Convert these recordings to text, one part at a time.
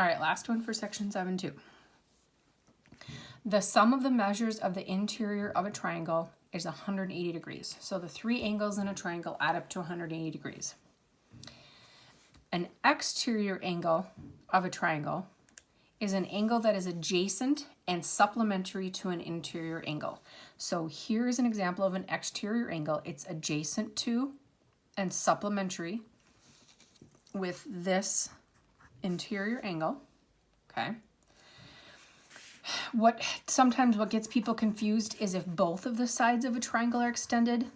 All right, last one for section 7-2. The sum of the measures of the interior of a triangle is 180 degrees. So the three angles in a triangle add up to 180 degrees. An exterior angle of a triangle is an angle that is adjacent and supplementary to an interior angle. So here's an example of an exterior angle. It's adjacent to and supplementary with this interior angle, okay? Sometimes what gets people confused is if both of the sides of a triangle are extended.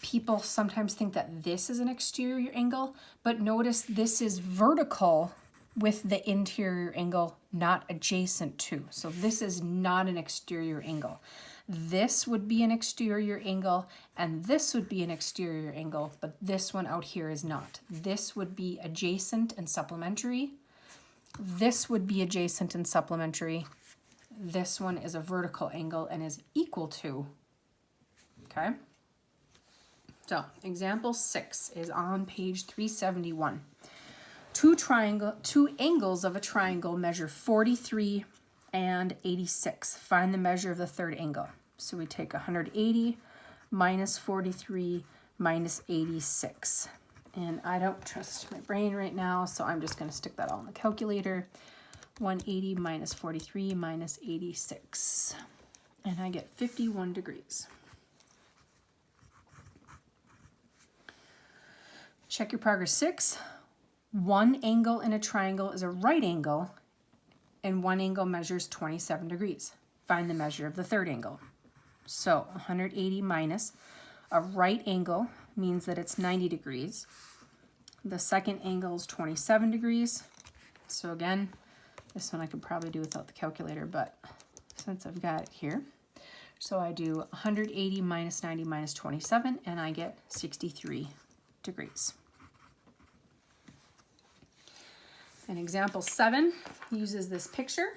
People sometimes think that this is an exterior angle, but notice this is vertical with the interior angle not adjacent to. So this is not an exterior angle. This would be an exterior angle, and this would be an exterior angle, but this one out here is not. This would be adjacent and supplementary. This would be adjacent and supplementary. This one is a vertical angle and is equal to, okay? So example 6 is on page 371. Two angles of a triangle measure 43 and 86. Find the measure of the third angle. So we take 180 minus 43 minus 86. And I don't trust my brain right now, so I'm just going to stick that all in the calculator. 180 minus 43 minus 86. And I get 51 degrees. Check your progress 6. One angle in a triangle is a right angle, and one angle measures 27 degrees. Find the measure of the third angle. So 180 minus a right angle means that it's 90 degrees. The second angle is 27 degrees. So again, this one I could probably do without the calculator, but since I've got it here. So I do 180 minus 90 minus 27, and I get 63 degrees. And example 7 uses this picture.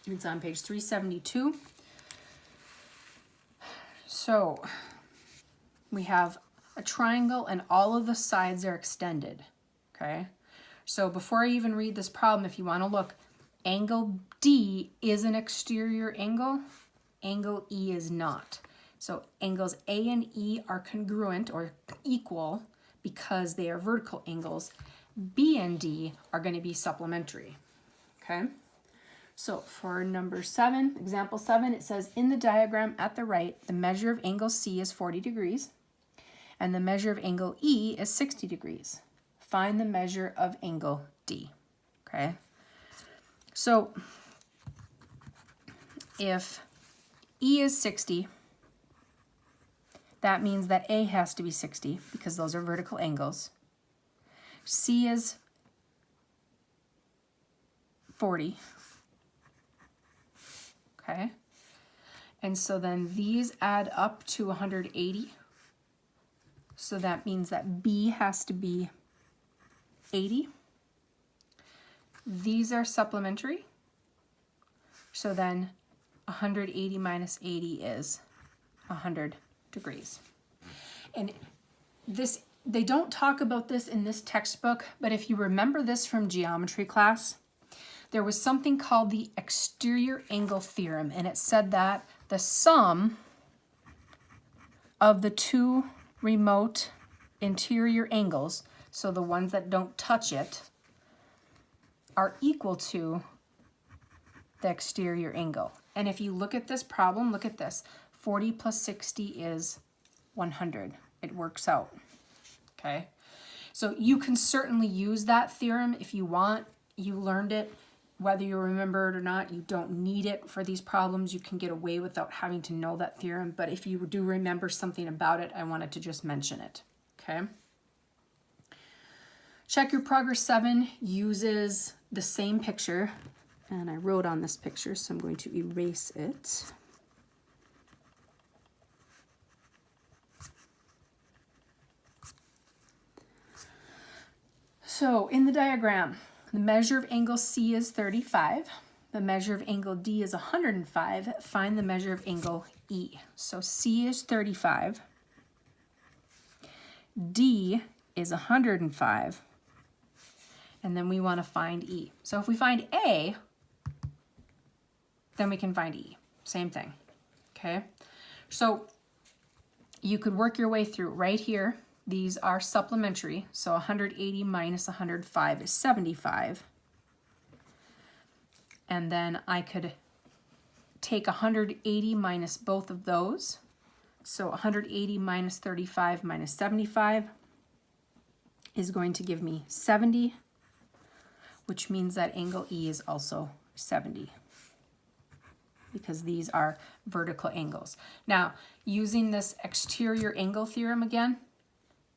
It's on page 372. So we have a triangle and all of the sides are extended, okay? So before I even read this problem, if you want to look, angle D is an exterior angle, angle E is not. So angles A and E are congruent or equal because they are vertical angles. B and D are going to be supplementary, okay? So for number 7, example 7, it says, in the diagram at the right, the measure of angle C is 40 degrees, and the measure of angle E is 60 degrees. Find the measure of angle D, okay? So if E is 60, that means that A has to be 60 because those are vertical angles. C is 40, okay? And so then these add up to 180. So that means that B has to be 80. These are supplementary. So then 180 minus 80 is 100 degrees. And this, they don't talk about this in this textbook, but if you remember this from geometry class, there was something called the exterior angle theorem, and it said that the sum of the two remote interior angles, so the ones that don't touch it, are equal to the exterior angle. And if you look at this problem, look at this. 40 plus 60 is 100. It works out, okay? So you can certainly use that theorem if you want. You learned it. Whether you remember it or not, you don't need it for these problems. You can get away without having to know that theorem. But if you do remember something about it, I wanted to just mention it, okay? Check your progress 7 uses the same picture. And I wrote on this picture, so I'm going to erase it. So in the diagram, the measure of angle C is 35. The measure of angle D is 105. Find the measure of angle E. So C is 35. D is 105. and then we want to find E. So if we find A, then we can find E. Same thing, okay? So you could work your way through right here. These are supplementary, so 180 minus 105 is 75. And then I could take 180 minus both of those. So 180 minus 35 minus 75 is going to give me 70, which means that angle E is also 70, because these are vertical angles. Now, using this exterior angle theorem again,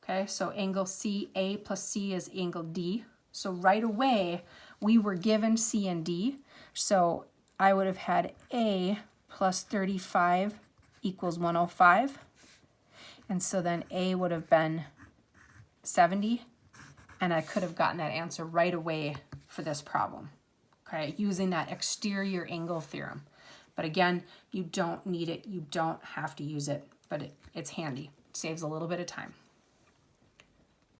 okay, so angle CA plus C is angle D. So right away, we were given C and D. So I would have had A plus 35 equals 105. And so then A would have been 70. And I could have gotten that answer right away for this problem, okay, using that exterior angle theorem. But again, you don't need it. You don't have to use it, but it's handy. It saves a little bit of time.